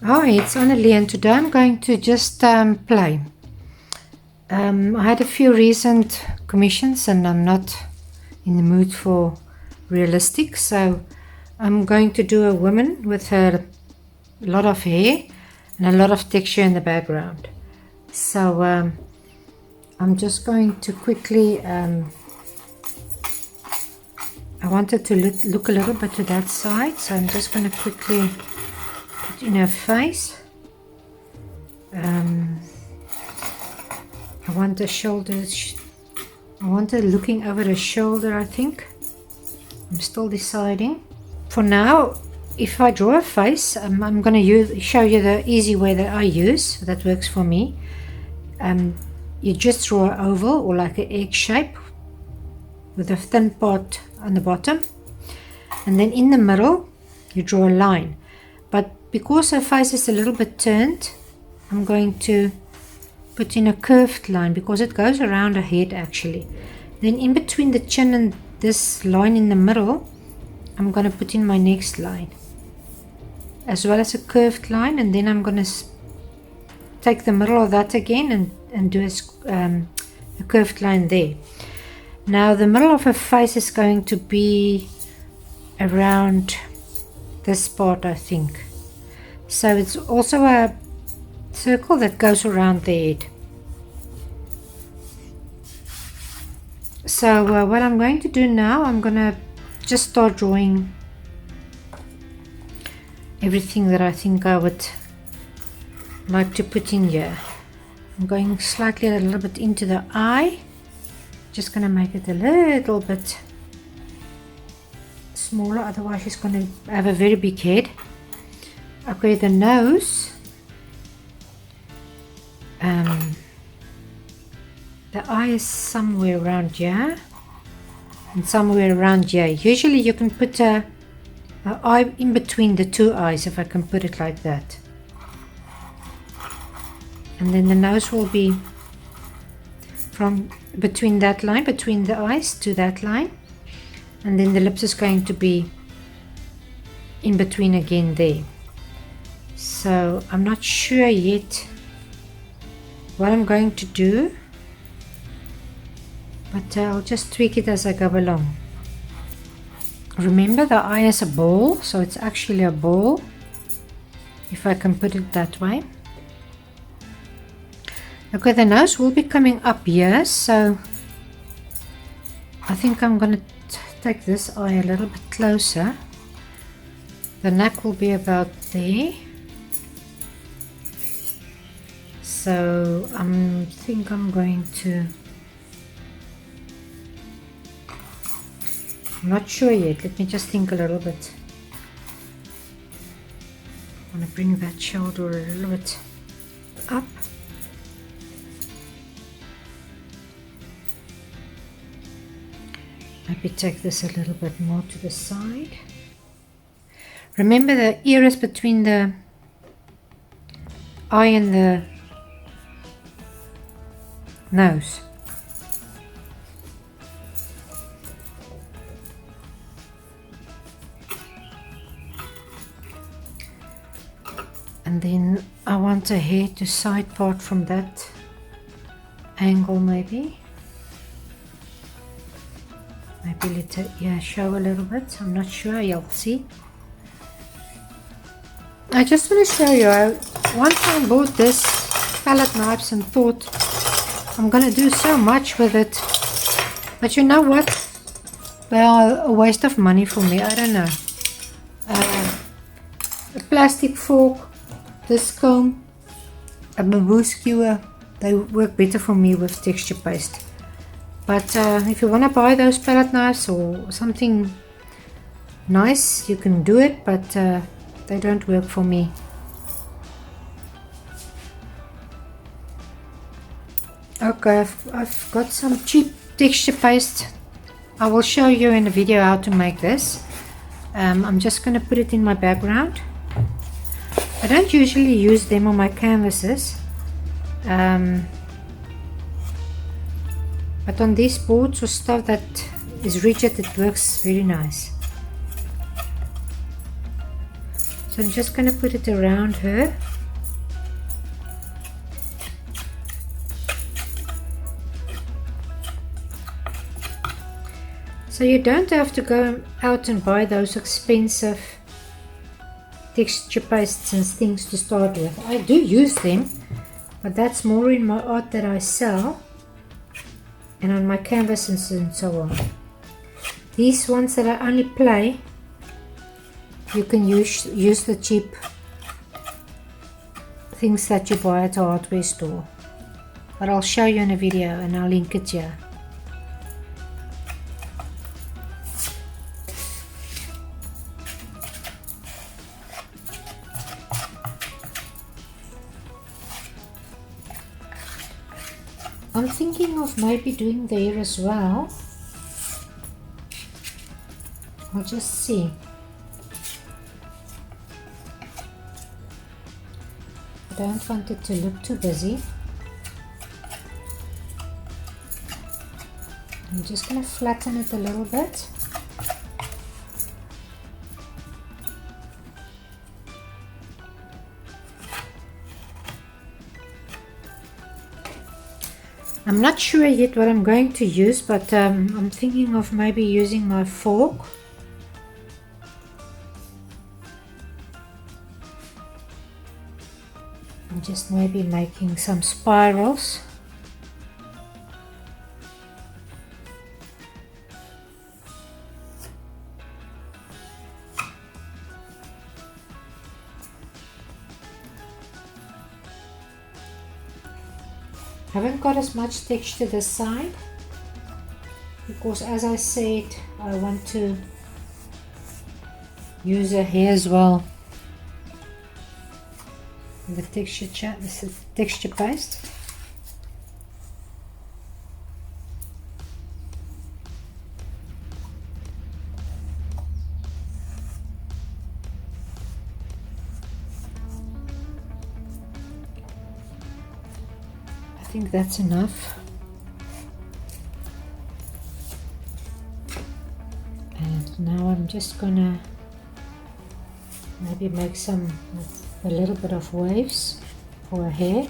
Hi, it's Annelie, and today I'm going to just play. I had a few recent commissions and I'm not in the mood for realistic, so I'm going to do a woman with a lot of hair and a lot of texture in the background. So I'm just going to quickly, I wanted to look a little bit to that side, so I'm just going to quickly put in her face. I want the shoulders, I want her looking over the shoulder, I think. I'm still deciding. For now, if I draw a face, I'm going to show you the easy way that I use, that works for me. You just draw an oval or like an egg shape with a thin part on the bottom. And then in the middle, you draw a line. But because her face is a little bit turned, I'm going to put in a curved line because it goes around her head actually. Then in between the chin and this line in the middle, I'm going to put in my next line, as well as a curved line, and then I'm going to take the middle of that again and do a curved line there. Now the middle of her face is going to be around this part, I think. So it's also a circle that goes around the head. So what I'm going to do now, I'm going to just start drawing everything that I think I would like to put in here. I'm going slightly a little bit into the eye, just going to make it a little bit smaller, otherwise she's going to have a very big head. Okay, the nose, the eye is somewhere around here and somewhere around here. Usually you can put a eye in between the two eyes, if I can put it like that. And then the nose will be from between that line, between the eyes to that line. And then the lips is going to be in between again there. So I'm not sure yet what I'm going to do, but I'll just tweak it as I go along. Remember, the eye is a ball, so it's actually a ball, if I can put it that way. Okay, the nose will be coming up here, so I think I'm going to take this eye a little bit closer. The neck will be about there. So I think I'm going to, I'm not sure yet, let me just think a little bit. I want to bring that shoulder a little bit up. Maybe take this a little bit more to the side. Remember, the ear is between the eye and the nose. And then I want a hair to side part from that angle, maybe let it show a little bit. I'm not sure, you'll see. I just want to show you, once I bought this palette knives and thought I'm gonna do so much with it, but you know what, they are a waste of money for me. I don't know. A plastic fork, this comb, a bamboo skewer, they work better for me with texture paste. But if you want to buy those palette knives or something nice, you can do it, but they don't work for me. Okay, I've got some cheap texture paste. I will show you in a video how to make this. I'm just going to put it in my background. I don't usually use them on my canvases, but on these boards or stuff that is rigid, it works very nice. So I'm just going to put it around her. So you don't have to go out and buy those expensive texture pastes and things to start with. I do use them, but that's more in my art that I sell and on my canvases and so on. These ones that I only play, you can use the cheap things that you buy at a hardware store. But I'll show you in a video and I'll link it here. I'm thinking of maybe doing the hair as well. I'll just see. I don't want it to look too busy. I'm just going to flatten it a little bit. I'm not sure yet what I'm going to use, but I'm thinking of maybe using my fork. And just maybe making some spirals. I haven't got as much texture this side because, as I said, I want to use her hair as well. The texture paste. I think that's enough. And now I'm just gonna maybe make a little bit of waves for her hair.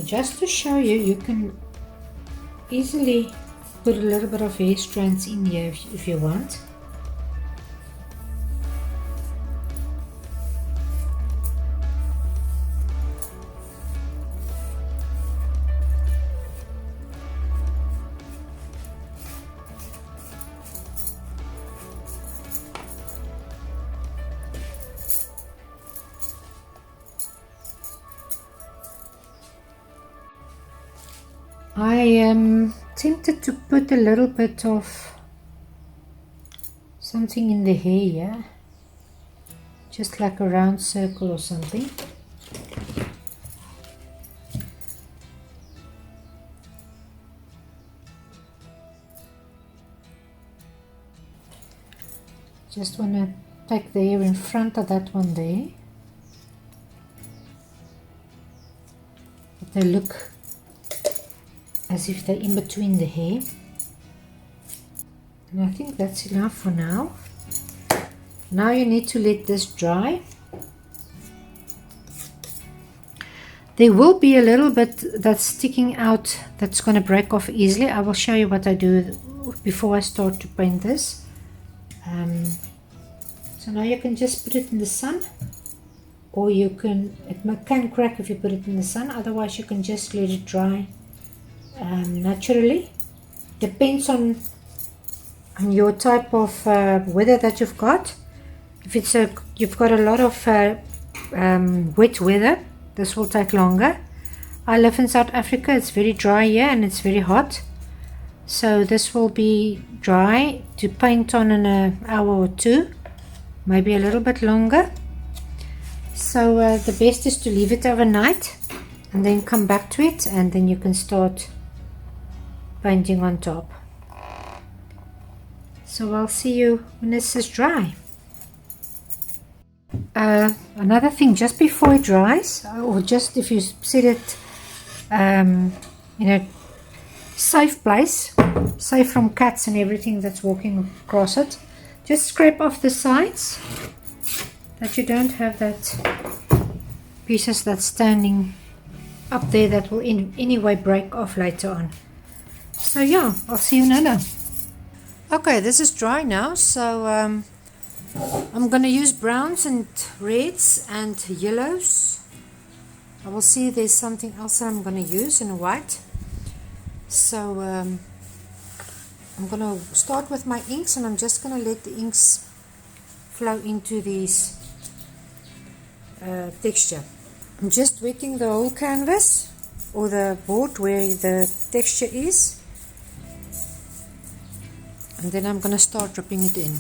Just to show you, you can easily put a little bit of hair strands in here if you want. I am tempted to put a little bit of something in the hair here, just like a round circle or something. Just want to take the hair in front of that one there. But they look as if they're in between the hair. And I think that's enough for now. Now you need to let this dry. There will be a little bit that's sticking out that's going to break off easily. I will show you what I do before I start to paint this. So now you can just put it in the sun, or you can, it can crack if you put it in the sun, otherwise you can just let it dry naturally. Depends on on your type of weather that you've got. If it's you've got a lot of wet weather, this will take longer. I live in South Africa. It's very dry here and it's very hot, so this will be dry to paint on in an hour or two, maybe a little bit longer. So the best is to leave it overnight and then come back to it, and then you can start painting on top. So I'll see you when this is dry. Another thing, just before it dries, or just if you set it in a safe place, safe from cats and everything that's walking across it, just scrape off the sides, that you don't have that pieces that's standing up there that will in any way break off later on. So yeah, I'll see you now. Okay, this is dry now, so I'm going to use browns and reds and yellows. I will see there's something else that I'm going to use in white. So I'm going to start with my inks, and I'm just going to let the inks flow into these texture. I'm just wetting the whole canvas or the board where the texture is, and then I'm going to start dripping it in.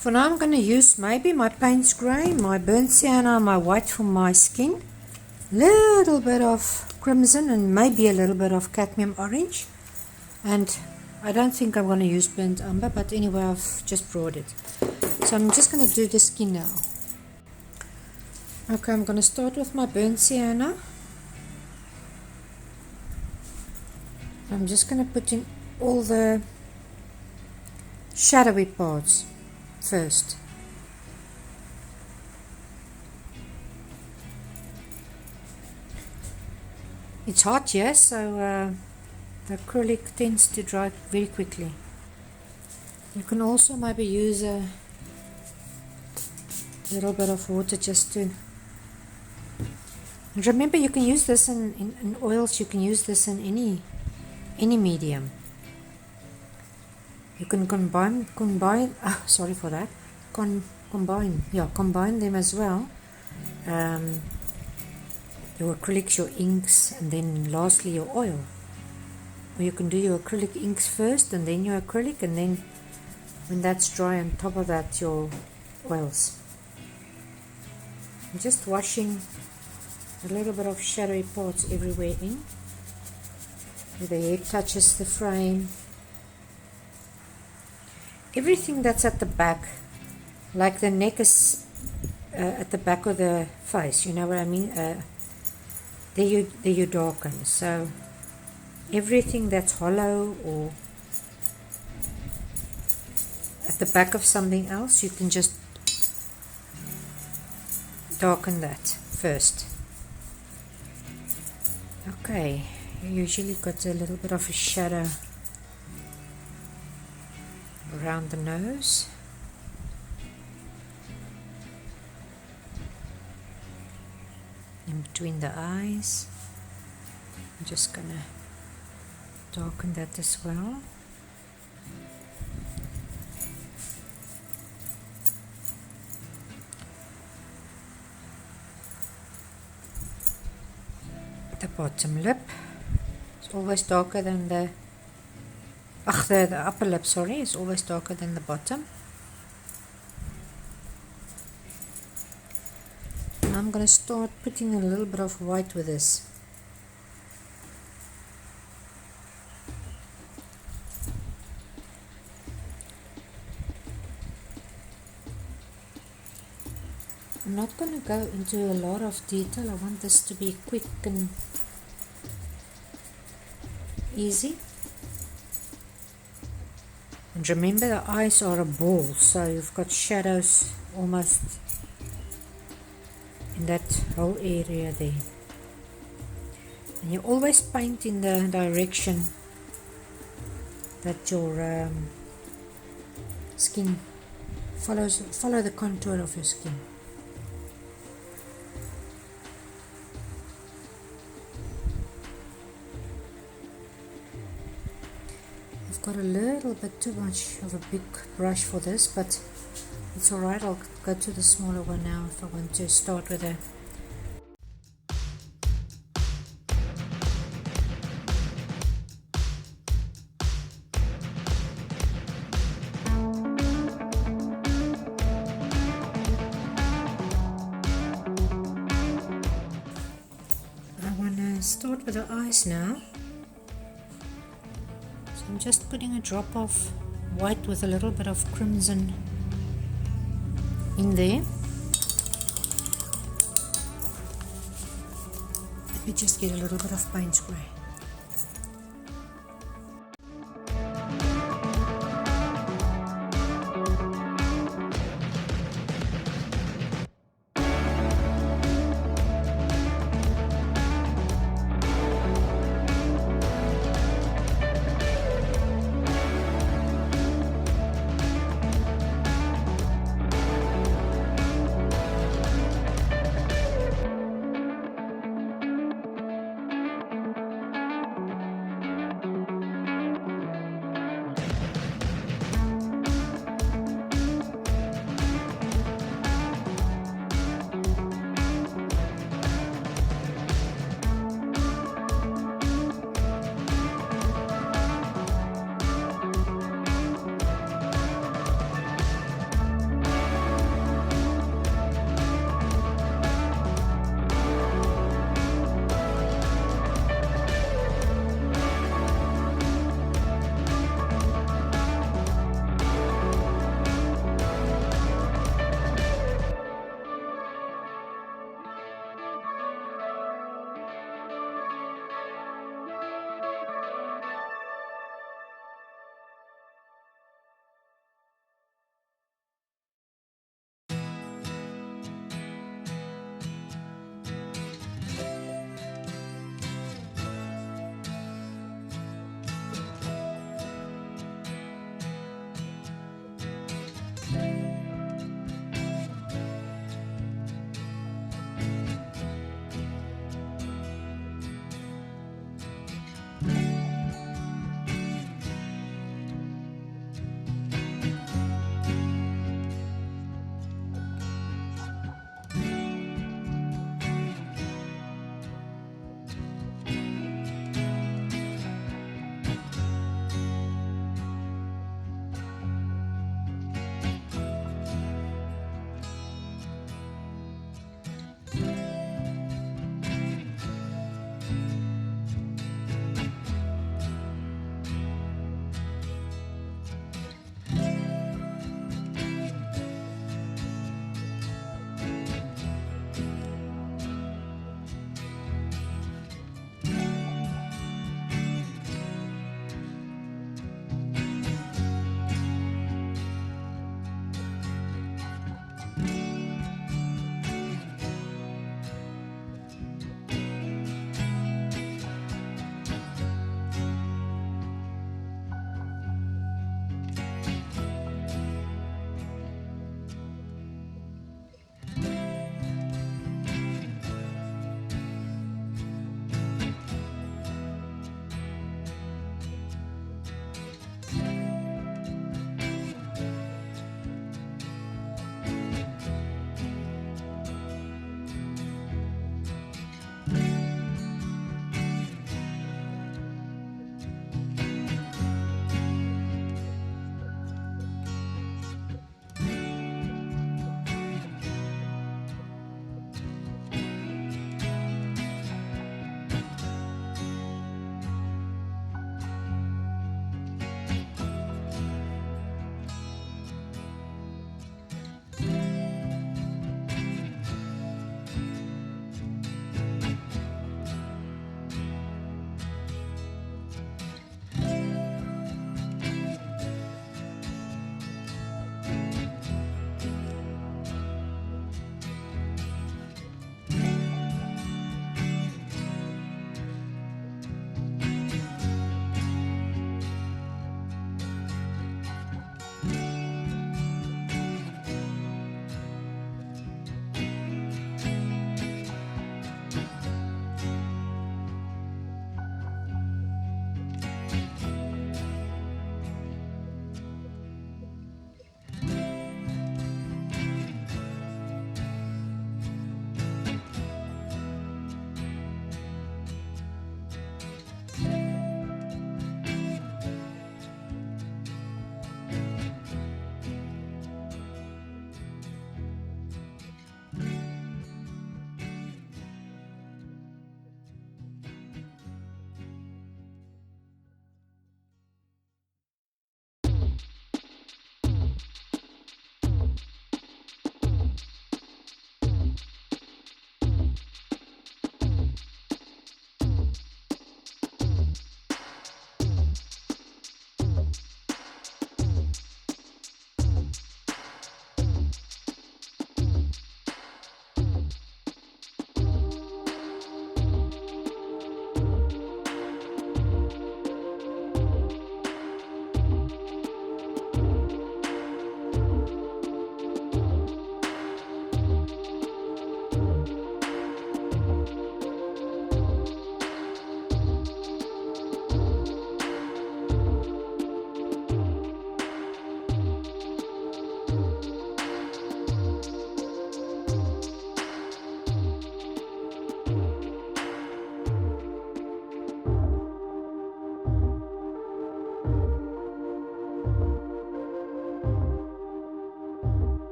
For now I'm going to use maybe my Paynes grey, my burnt sienna, my white for my skin, little bit of crimson and maybe a little bit of cadmium orange, and I don't think I'm going to use burnt umber, but anyway I've just brought it. So I'm just going to do the skin now. Okay, I'm going to start with my burnt sienna. I'm just going to put in all the shadowy parts first. It's hot, yes, so the acrylic tends to dry very quickly. You can also maybe use a little bit of water just to... And remember, you can use this in oils, you can use this in any medium. You can combine sorry for that, combine them as well, your acrylics, your inks, and then lastly your oil. Or you can do your acrylic inks first and then your acrylic, and then when that's dry, on top of that your oils. I'm just washing a little bit of shadowy parts everywhere in, where the hair touches the frame. Everything that's at the back, like the neck is at the back of the face, you know what I mean? There you darken. So everything that's hollow or at the back of something else, you can just darken that first. Okay, you usually got a little bit of a shadow around the nose. In between the eyes. I'm just gonna darken that as well. The bottom lip is always darker than the upper lip, sorry, is always darker than the bottom. And I'm going to start putting a little bit of white with this. I'm not going to go into a lot of detail. I want this to be quick and easy. And remember, the eyes are a ball, so you've got shadows almost in that whole area there. And you always paint in the direction that your skin follow the contour of your skin. I've got a little bit too much of a big brush for this, but it's alright. I'll go to the smaller one now if I want to start with a start with the eyes now. So I'm just putting a drop of white with a little bit of crimson in there. Let me just get a little bit of Paynes grey.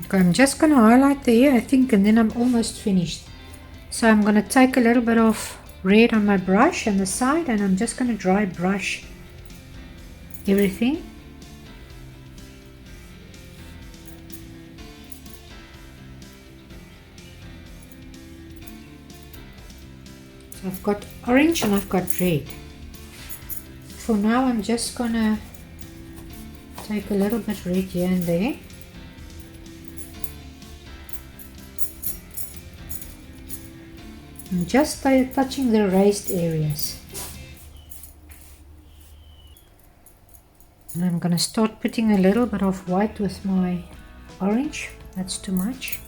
Okay, I'm just going to highlight the ear, I think, and then I'm almost finished. So I'm going to take a little bit of red on my brush on the side, and I'm just going to dry brush everything. So I've got orange and I've got red. For now I'm just going to take a little bit red here and there. I'm just touching the raised areas. And I'm going to start putting a little bit of white with my orange. That's too much.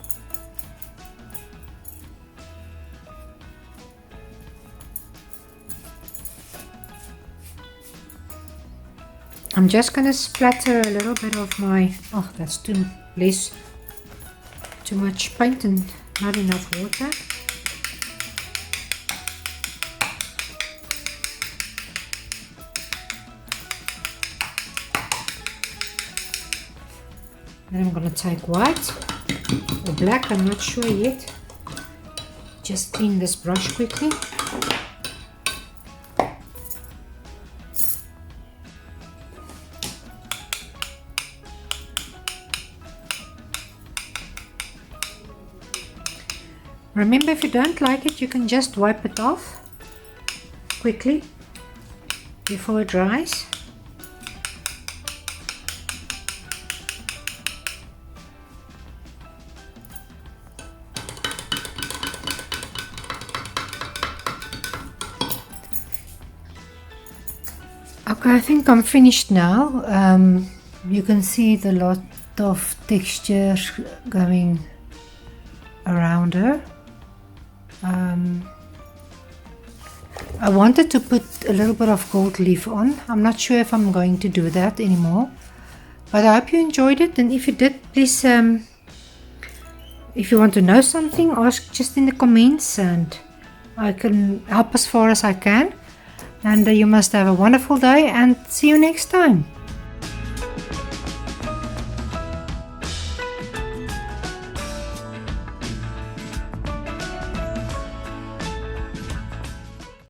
I'm just going to splatter a little bit of my, oh, that's too much paint and not enough water. Then I'm going to take white or black, I'm not sure yet. Just clean this brush quickly. Remember, if you don't like it, you can just wipe it off quickly before it dries. Okay, I think I'm finished now. You can see the lot of texture going around her. I wanted to put a little bit of gold leaf on. I'm not sure if I'm going to do that anymore, but I hope you enjoyed it, and if you did, please, if you want to know something, ask just in the comments and I can help as far as I can. And you must have a wonderful day, and see you next time.